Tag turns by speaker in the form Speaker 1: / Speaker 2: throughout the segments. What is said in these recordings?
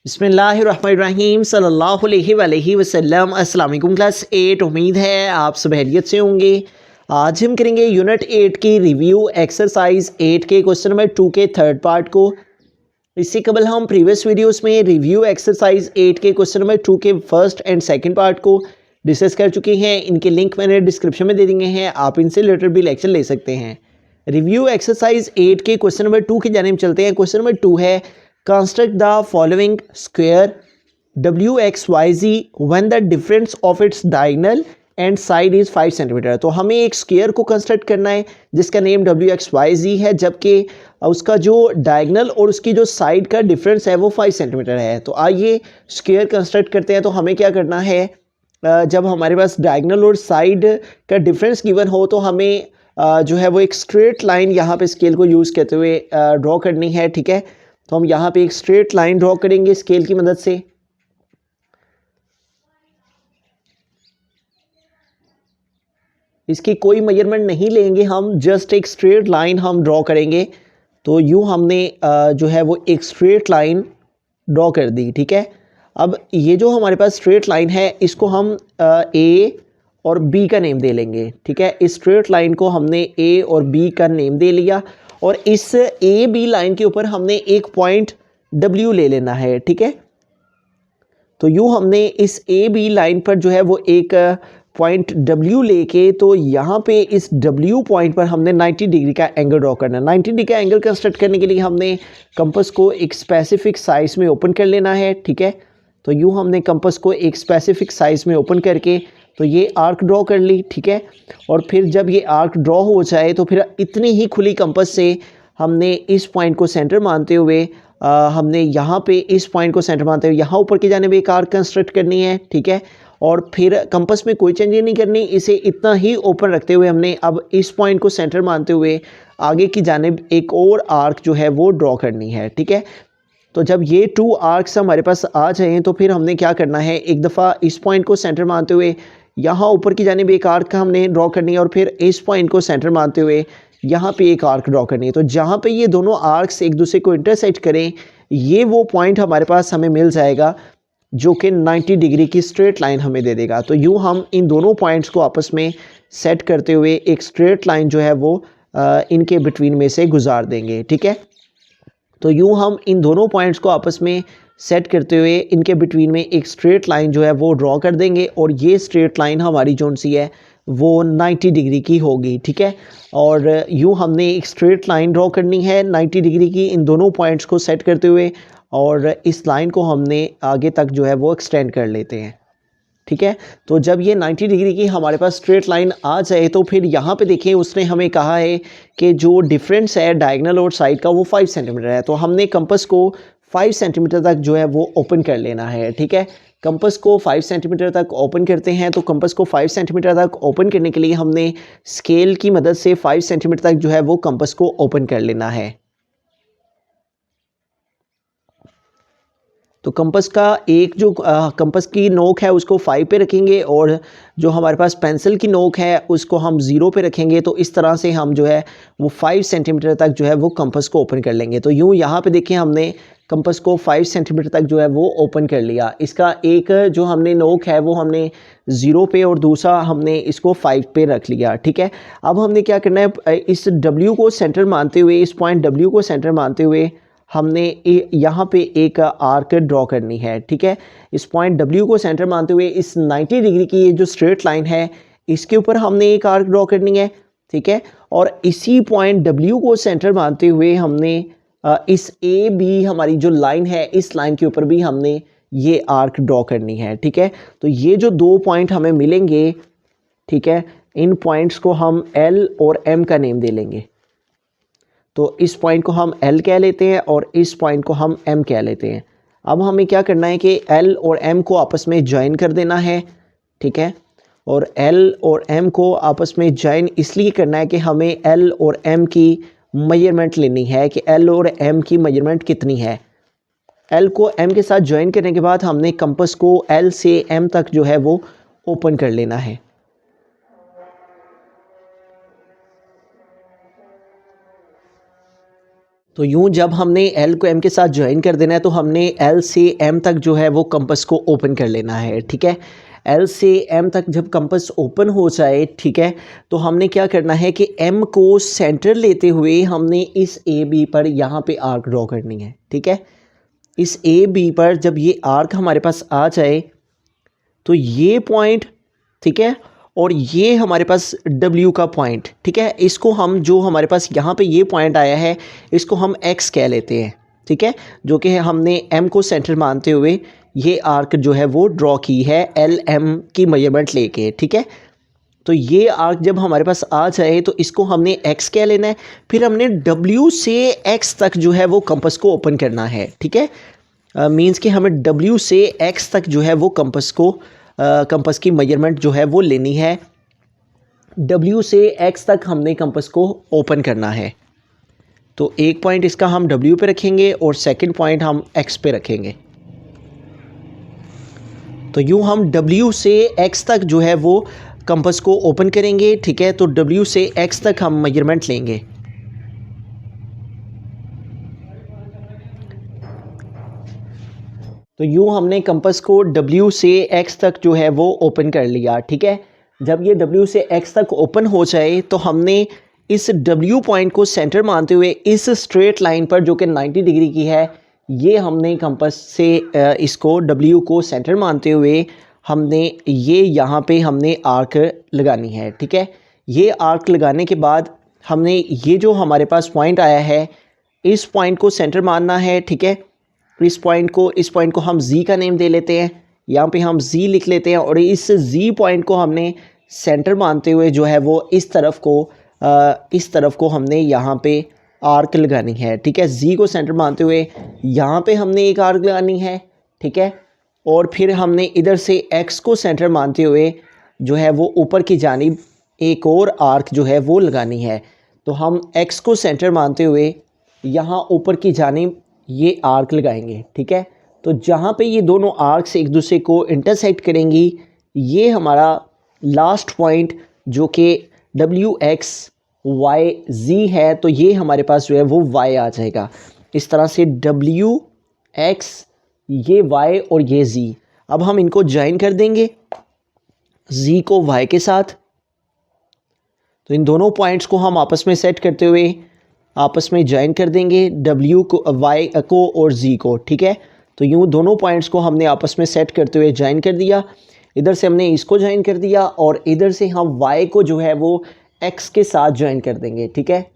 Speaker 1: बिस्मिल्लाहिर्रहमानिर्रहीम सल्लल्लाहु अलैहि वसल्लम। अस्सलाम वालेकुम क्लास 8। उम्मीद है आप सब खैरियत से होंगे। आज हम करेंगे यूनिट 8 की रिव्यू एक्सरसाइज 8 के क्वेश्चन नंबर 2 के थर्ड पार्ट को। इससे कबल हम प्रीवियस वीडियोस में रिव्यू एक्सरसाइज 8 के क्वेश्चन नंबर 2 के फर्स्ट एंड सेकंड पार्ट को डिस्कस कर चुके हैं। इनके लिंक मैंने डिस्क्रिप्शन में दे दिए हैं, आप इनसे रिलेटेड भी लेक्चर ले सकते हैं। रिव्यू एक्सरसाइज 8 के क्वेश्चन नंबर 2 की जानिब चलते हैं। क्वेश्चन नंबर 2 है construct the following square WXYZ when the difference of its diagonal and side is 5 centimetre. तो हमें एक स्क्वायर को कंस्ट्रक्ट करना है जिसका नेम WXYZ है, जबकि उसका जो डायगोनल और उसकी जो साइड का डिफरेंस है वो 5 सेंटीमीटर है। तो आइए स्क्वायर कंस्ट्रक्ट करते हैं। तो हमें क्या करना है, जब हमारे पास डायगोनल और साइड का डिफरेंस गिवन हो तो हमें जो है वो एक स्ट्रेट लाइन यहाँ पे स्केल को यूज़ करते हुए ड्रॉ करनी है। ठीक है, तो हम यहाँ पे एक स्ट्रेट लाइन ड्रॉ करेंगे स्केल की मदद से। इसकी कोई मेजरमेंट नहीं लेंगे, हम जस्ट एक स्ट्रेट लाइन हम ड्रॉ करेंगे। तो यूँ हमने जो है वो एक स्ट्रेट लाइन ड्रॉ कर दी। ठीक है, अब ये जो हमारे पास स्ट्रेट लाइन है इसको हम ए और बी का नेम दे लेंगे। ठीक है, इस स्ट्रेट लाइन को हमने ए और बी का नेम दे लिया और इस ए बी लाइन के ऊपर हमने एक पॉइंट डब्ल्यू ले लेना है। ठीक है, तो यूँ हमने इस ए बी लाइन पर जो है वो एक पॉइंट डब्ल्यू लेके, तो यहाँ पे इस डब्ल्यू पॉइंट पर हमने 90 डिग्री का एंगल ड्रॉ करना है। 90 डिग्री का एंगल कंस्ट्रक्ट करने के लिए हमने कंपास को एक स्पेसिफिक साइज़ में ओपन कर लेना है। ठीक है, तो यूँ हमने कंपास को एक स्पेसिफिक साइज़ में ओपन करके तो ये आर्क ड्रॉ कर ली। ठीक है, और फिर जब ये आर्क ड्रॉ हो जाए तो फिर इतनी ही खुली कंपास से हमने इस पॉइंट को सेंटर मानते हुए हमने यहाँ पे इस पॉइंट को सेंटर मानते हुए यहाँ ऊपर की जानिब एक आर्क कंस्ट्रक्ट करनी है। ठीक है, और फिर कंपास में कोई चेंज नहीं करनी, इसे इतना ही ओपन रखते हुए हमने अब इस पॉइंट को सेंटर मानते हुए आगे की जानिब एक और आर्क जो है वो ड्रॉ करनी है। ठीक है, तो जब ये 2 आर्क्स हमारे पास आ जाएँ तो फिर हमने क्या करना है, एक दफ़ा इस पॉइंट को सेंटर मानते हुए यहाँ ऊपर की जानिब एक आर्क हमने ड्रॉ करनी है और फिर इस पॉइंट को सेंटर मानते हुए यहाँ पे एक आर्क ड्रॉ करनी है। तो जहाँ पे ये दोनों आर्क्स एक दूसरे को इंटरसेक्ट करें, ये वो पॉइंट हमारे पास हमें मिल जाएगा जो कि 90 डिग्री की स्ट्रेट लाइन हमें दे देगा। तो यूँ हम इन दोनों पॉइंट्स को आपस में सेट करते हुए एक स्ट्रेट लाइन जो है वो इनके बिटवीन में से गुजार देंगे। ठीक है, तो यूँ हम इन दोनों पॉइंट्स को आपस में सेट करते हुए इनके बिटवीन में एक स्ट्रेट लाइन जो है वो ड्रॉ कर देंगे और ये स्ट्रेट लाइन हमारी जो सी है वो 90 डिग्री की होगी। ठीक है, और यूँ हमने एक स्ट्रेट लाइन ड्रॉ करनी है 90 डिग्री की इन दोनों पॉइंट्स को सेट करते हुए, और इस लाइन को हमने आगे तक जो है वो एक्सटेंड कर लेते हैं। ठीक है, तो जब ये 90 डिग्री की हमारे पास स्ट्रेट लाइन आ जाए तो फिर यहाँ पे देखें उसने हमें कहा है कि जो डिफरेंस है डायगोनल और साइड का वो 5 सेंटीमीटर है। तो हमने कंपास को 5 सेंटीमीटर तक जो है वो ओपन कर लेना है। ठीक है, कंपास को 5 सेंटीमीटर तक ओपन करते हैं। तो कंपास को 5 सेंटीमीटर तक ओपन करने के लिए हमने स्केल की मदद से 5 सेंटीमीटर तक जो है वो कंपास को ओपन कर लेना है। तो कंपास का एक जो कंपास की नोक है उसको 5 पे रखेंगे और जो हमारे पास पेंसिल की नोक है उसको हम 0 पे रखेंगे। तो इस तरह से हम जो है वो 5 सेंटीमीटर तक जो है वो कंपास को ओपन कर लेंगे। तो यूँ यहाँ पे देखें हमने कंपास को 5 सेंटीमीटर तक जो है वो ओपन कर लिया। इसका एक जो हमने नोक है वो हमने 0 पे और दूसरा हमने इसको 5 पे रख लिया। ठीक है, अब हमने क्या करना है, इस W को सेंटर मानते हुए, इस पॉइंट W को सेंटर मानते हुए हमने यहाँ पे एक आर्क ड्रॉ करनी है। ठीक है, इस पॉइंट W को सेंटर मानते हुए इस 90 डिग्री की ये जो स्ट्रेट लाइन है इसके ऊपर हमने एक आर्क ड्रॉ करनी है। ठीक है, और इसी पॉइंट W को सेंटर मानते हुए हमने इस AB हमारी जो लाइन है इस लाइन के ऊपर भी हमने ये आर्क ड्रॉ करनी है। ठीक है, तो ये जो 2 पॉइंट हमें मिलेंगे, ठीक है, इन पॉइंट्स को हम L और M का नेम दे लेंगे। तो इस पॉइंट को हम L कह लेते हैं और इस पॉइंट को हम M कह लेते हैं। अब हमें क्या करना है कि L और M को आपस में ज्वाइन कर देना है। ठीक है, और L और M को आपस में ज्वाइन इसलिए करना है कि हमें L और M की मेजरमेंट लेनी है कि L और M की मेजरमेंट कितनी है। L को M के साथ ज्वाइन करने के बाद हमने कंपास को L से M तक जो है वो ओपन कर लेना है। तो यूँ जब हमने एल को एम के साथ ज्वाइन कर देना है तो हमने एल से एम तक जो है वो कंपास को ओपन कर लेना है, ठीक है। एल से एम तक जब कंपास ओपन हो जाए, ठीक है, तो हमने क्या करना है कि एम को सेंटर लेते हुए हमने इस ए बी पर यहाँ पे आर्क ड्रॉ करनी है, ठीक है। इस ए बी पर जब ये आर्क हमारे पास आ जाए तो ये पॉइंट, ठीक है, और ये हमारे पास W का पॉइंट, ठीक है, इसको हम जो हमारे पास यहाँ पे ये पॉइंट आया है इसको हम X कह लेते हैं, ठीक है, जो कि हमने M को सेंटर मानते हुए ये आर्क जो है वो ड्रॉ की है LM की मेजरमेंट लेके, ठीक है। तो ये आर्क जब हमारे पास आ जाए तो इसको हमने X कह लेना है, फिर हमने W से X तक जो है वो कंपास को ओपन करना है, ठीक है। मींस कि हमें W से X तक जो है वो कंपास की मेजरमेंट जो है वो लेनी है। W से X तक हमने कंपास को ओपन करना है। तो एक पॉइंट इसका हम W पे रखेंगे और सेकंड पॉइंट हम X पे रखेंगे। तो यूँ हम W से X तक जो है वो कंपास को ओपन करेंगे, ठीक है। तो W से X तक हम मेजरमेंट लेंगे। तो यूँ हमने कंपास को W से X तक जो है वो ओपन कर लिया, ठीक है। जब ये W से X तक ओपन हो जाए तो हमने इस W पॉइंट को सेंटर मानते हुए इस स्ट्रेट लाइन पर जो कि 90 डिग्री की है, ये हमने कंपास से इसको W को सेंटर मानते हुए हमने ये यहाँ पे हमने आर्क लगानी है, ठीक है। ये आर्क लगाने के बाद हमने ये जो हमारे पास पॉइंट आया है इस पॉइंट को सेंटर मानना है, ठीक है। इस पॉइंट को हम Z का नेम दे लेते हैं, यहाँ पे हम Z लिख लेते हैं और इस Z पॉइंट को हमने सेंटर मानते हुए जो है वो इस तरफ को हमने यहाँ पे आर्क लगानी है, ठीक है। Z को सेंटर मानते हुए यहाँ पे हमने एक आर्क लगानी है, ठीक है। और फिर हमने इधर से X को सेंटर मानते हुए जो है वो ऊपर की जानिब एक और आर्क जो है वो लगानी है। तो हम X को सेंटर मानते हुए यहाँ ऊपर की जानिब ये आर्क लगाएंगे, ठीक है। तो जहाँ पे ये दोनों आर्क्स एक दूसरे को इंटरसेक्ट करेंगी, ये हमारा लास्ट पॉइंट जो कि WXYZ है, तो ये हमारे पास जो है वो Y आ जाएगा। इस तरह से WX, ये Y और ये Z। अब हम इनको ज्वाइन कर देंगे Z को Y के साथ। तो इन दोनों पॉइंट्स को हम आपस में सेट करते हुए आपस में ज्वाइन कर देंगे W को, Y को और Z को, ठीक है। तो यूँ दोनों पॉइंट्स को हमने आपस में सेट करते हुए ज्वाइन कर दिया। इधर से हमने इसको ज्वाइन कर दिया और इधर से हम Y को जो है वो X के साथ ज्वाइन कर देंगे, ठीक है।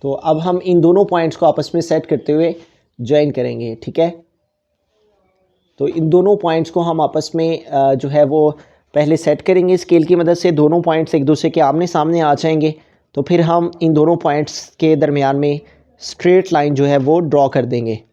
Speaker 1: तो अब हम इन दोनों पॉइंट्स को आपस में सेट करते हुए ज्वाइन करेंगे, ठीक है। तो इन दोनों पॉइंट्स को हम आपस में जो है वो पहले सेट करेंगे स्केल की मदद से। दोनों पॉइंट्स एक दूसरे के आमने सामने आ जाएंगे। तो फिर हम इन दोनों पॉइंट्स के दरमियान में स्ट्रेट लाइन जो है वो ड्रॉ कर देंगे।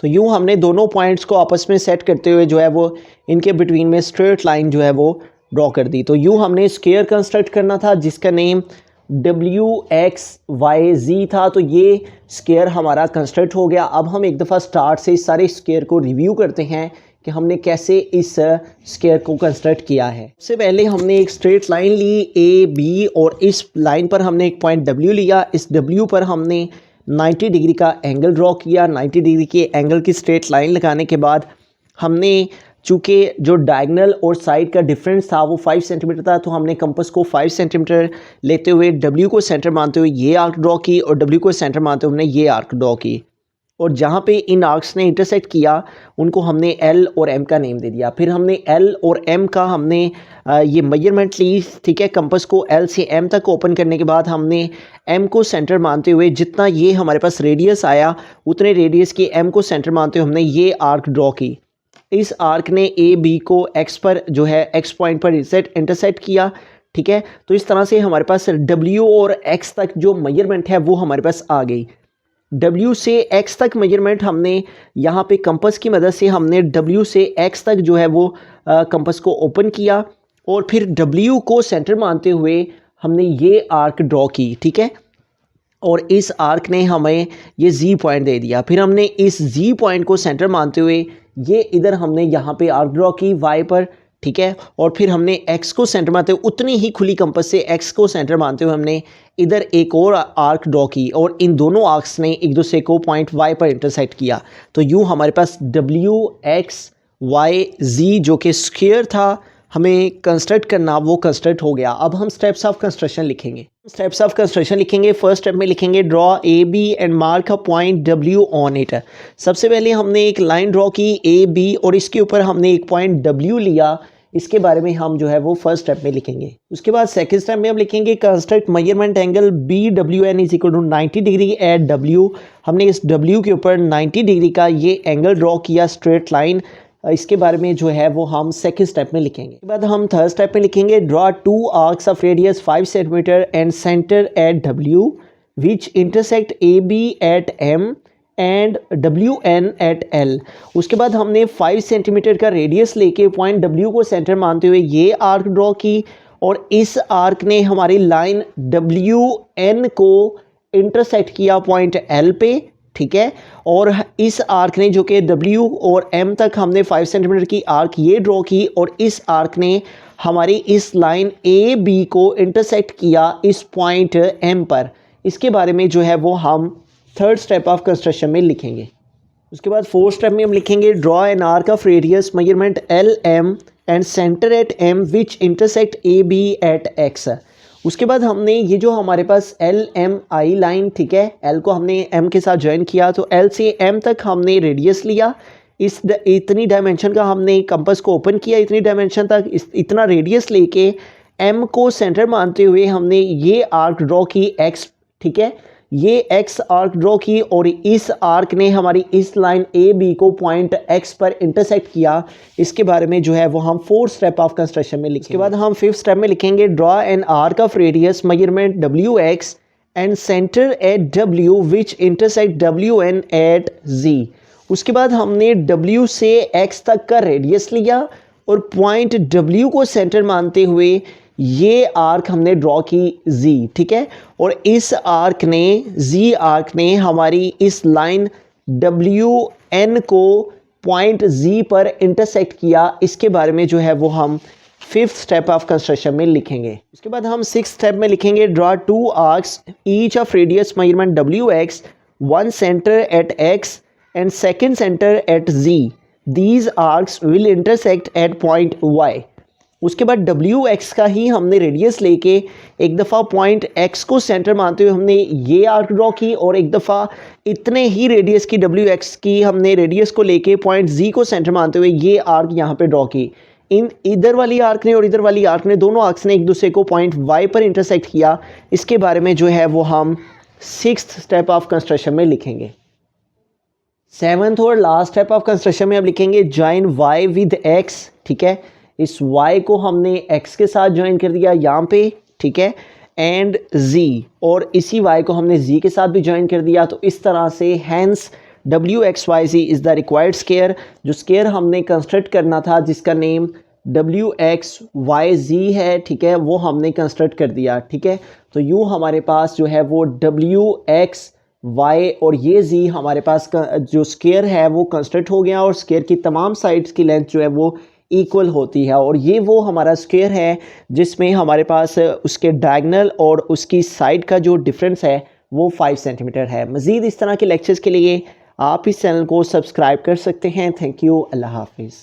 Speaker 1: तो यूँ हमने दोनों पॉइंट्स को आपस में सेट करते हुए जो है वो इनके बिटवीन में स्ट्रेट लाइन जो है वो ड्रॉ कर दी। तो यूँ हमने स्क्वायर कंस्ट्रक्ट करना था जिसका नेम WXYZ था। तो ये स्क्वायर हमारा कंस्ट्रक्ट हो गया। अब हम एक दफ़ा स्टार्ट से इस सारे स्क्वायर को रिव्यू करते हैं कि हमने कैसे इस स्क्वायर को कंस्ट्रक्ट किया है। सबसे पहले हमने एक स्ट्रेट लाइन ली AB और इस लाइन पर हमने एक पॉइंट W लिया। इस W पर हमने 90 डिग्री का एंगल ड्रॉ किया। 90 डिग्री के एंगल की स्ट्रेट लाइन लगाने के बाद हमने चूँकि जो डायगनल और साइड का डिफरेंस था वो 5 सेंटीमीटर था, तो हमने कंपास को 5 सेंटीमीटर लेते हुए W को सेंटर मानते हुए ये आर्क ड्रॉ की और W को सेंटर मानते हुए हमने ये आर्क ड्रॉ की। और जहाँ पे इन आर्क्स ने इंटरसेक्ट किया उनको हमने L और M का नेम दे दिया। फिर हमने L और M का हमने ये मेजरमेंट ली, ठीक है। कंपास को L से M तक ओपन करने के बाद हमने M को सेंटर मानते हुए जितना ये हमारे पास रेडियस आया उतने रेडियस के M को सेंटर मानते हुए हमने ये आर्क ड्रॉ की। इस आर्क ने AB को X पर जो है X पॉइंट पर इंटरसेक्ट किया, ठीक है। तो इस तरह से हमारे पास W और X तक जो मेजरमेंट है वो हमारे पास आ गई। W से X तक मेजरमेंट हमने यहाँ पे कंपास की मदद से हमने W से X तक जो है वो कंपास को ओपन किया और फिर W को सेंटर मानते हुए हमने ये आर्क ड्रॉ की, ठीक है। और इस आर्क ने हमें ये Z पॉइंट दे दिया। फिर हमने इस Z पॉइंट को सेंटर मानते हुए ये इधर हमने यहाँ पे आर्क ड्रॉ की y पर, ठीक है, और फिर हमने x को सेंटर मानते हुए उतनी ही खुली कंपास से x को सेंटर मानते हुए हमने इधर एक और आर्क ड्रॉ की और इन दोनों आर्क्स ने एक दूसरे को पॉइंट y पर इंटरसेक्ट किया। तो यूँ हमारे पास w x y z जो कि स्क्वायर था हमें कंस्ट्रक्ट करना, वो कंस्ट्रक्ट हो गया। अब हम स्टेप्स ऑफ कंस्ट्रक्शन लिखेंगे। स्टेप्स ऑफ कंस्ट्रक्शन लिखेंगे। फर्स्ट स्टेप में लिखेंगे draw A B and mark a point W on it. सबसे पहले हमने एक लाइन ड्रॉ की ए बी और इसके ऊपर हमने एक पॉइंट डब्ल्यू लिया। इसके बारे में हम जो है वो फर्स्ट स्टेप में लिखेंगे। उसके बाद सेकंड स्टेप में हम लिखेंगे construct measurement angle B W N is equal to 90 degree at W. हमने इस डब्ल्यू के ऊपर 90 डिग्री का ये एंगल ड्रॉ किया, स्ट्रेट लाइन। इसके बारे में जो है वो हम सेकंड स्टेप में लिखेंगे। इसके बाद हम थर्ड स्टेप में लिखेंगे draw two arcs of radius 5 centimetre and centre at W which intersect A B at M and W N at L. उसके बाद हमने 5 सेंटीमीटर का रेडियस लेके पॉइंट डब्ल्यू को सेंटर मानते हुए ये आर्क ड्रॉ की और इस आर्क ने हमारी लाइन डब्ल्यू एन को इंटरसेक्ट किया पॉइंट एल पे, ठीक है। और इस आर्क ने जो कि W और M तक हमने 5 सेंटीमीटर की आर्क ये ड्रॉ की और इस आर्क ने हमारी इस लाइन AB को इंटरसेक्ट किया इस पॉइंट M पर। इसके बारे में जो है वो हम थर्ड स्टेप ऑफ कंस्ट्रक्शन में लिखेंगे। उसके बाद फोर्थ स्टेप में हम लिखेंगे draw an arc of radius measurement LM and centre at M which intersect AB at X। उसके बाद हमने ये जो हमारे पास LMI लाइन, ठीक है, L को हमने M के साथ ज्वाइन किया तो L से M तक हमने रेडियस लिया। इतनी डायमेंशन का हमने कंपास को ओपन किया, इतनी डायमेंशन तक इतना रेडियस लेके M को सेंटर मानते हुए हमने ये आर्क ड्रॉ की X, ठीक है, ये X आर्क ड्रॉ की और इस आर्क ने हमारी इस लाइन AB को पॉइंट X पर इंटरसेक्ट किया। इसके बारे में जो है वो हम फोर्थ स्टेप ऑफ कंस्ट्रक्शन में लिखेंगे। इसके बाद हम फिफ्थ स्टेप में लिखेंगे draw an arc of radius measurement WX and centre at W which intersect WN at Z। उसके बाद हमने W से X तक का रेडियस लिया और पॉइंट W को सेंटर मानते हुए ये आर्क हमने ड्रॉ की Z, ठीक है, और इस आर्क ने Z आर्क ने हमारी इस लाइन WN को पॉइंट Z पर इंटरसेक्ट किया। इसके बारे में जो है वो हम फिफ्थ स्टेप ऑफ कंस्ट्रक्शन में लिखेंगे। उसके बाद हम सिक्स्थ स्टेप में लिखेंगे draw two arcs each of radius measurement WX, one centre at X and second centre at Z। These arcs will intersect at point Y। उसके बाद WX का ही हमने रेडियस लेके एक दफ़ा पॉइंट X को सेंटर मानते हुए हमने ये आर्क ड्रॉ की और एक दफ़ा इतने ही रेडियस की WX की हमने रेडियस को लेके पॉइंट Z को सेंटर मानते हुए ये आर्क यहाँ पे ड्रॉ की। इन इधर वाली आर्क ने और इधर वाली आर्क ने, दोनों आर्क्स ने एक दूसरे को पॉइंट Y पर इंटरसेक्ट किया। इसके बारे में जो है वो हम सिक्स्थ स्टेप ऑफ कंस्ट्रक्शन में लिखेंगे। सेवन्थ और लास्ट स्टेप ऑफ कंस्ट्रक्शन में अब लिखेंगे जॉइन Y विद X, ठीक है, इस Y को हमने X के साथ ज्वाइन कर दिया यहाँ पे, ठीक है, एंड Z, और इसी Y को हमने Z के साथ भी ज्वाइन कर दिया। तो इस तरह से hence WXYZ is the required square. जो स्केयर हमने कंस्ट्रक्ट करना था जिसका नेम WXYZ है, ठीक है, वो हमने कंस्ट्रक्ट कर दिया, ठीक है। तो यूँ हमारे पास जो है वो WXY और ये Z हमारे पास जो स्केयर है वो कंस्ट्रक्ट हो गया और स्केयर की तमाम साइड्स की लेंथ जो है वो इक्वल होती है। और ये वो हमारा स्क्वायर है जिसमें हमारे पास उसके डायगोनल और उसकी साइड का जो डिफरेंस है वो 5 सेंटीमीटर है। मज़ीद इस तरह के लेक्चर्स के लिए आप इस चैनल को सब्सक्राइब कर सकते हैं। थैंक यू, अल्लाह हाफिज़।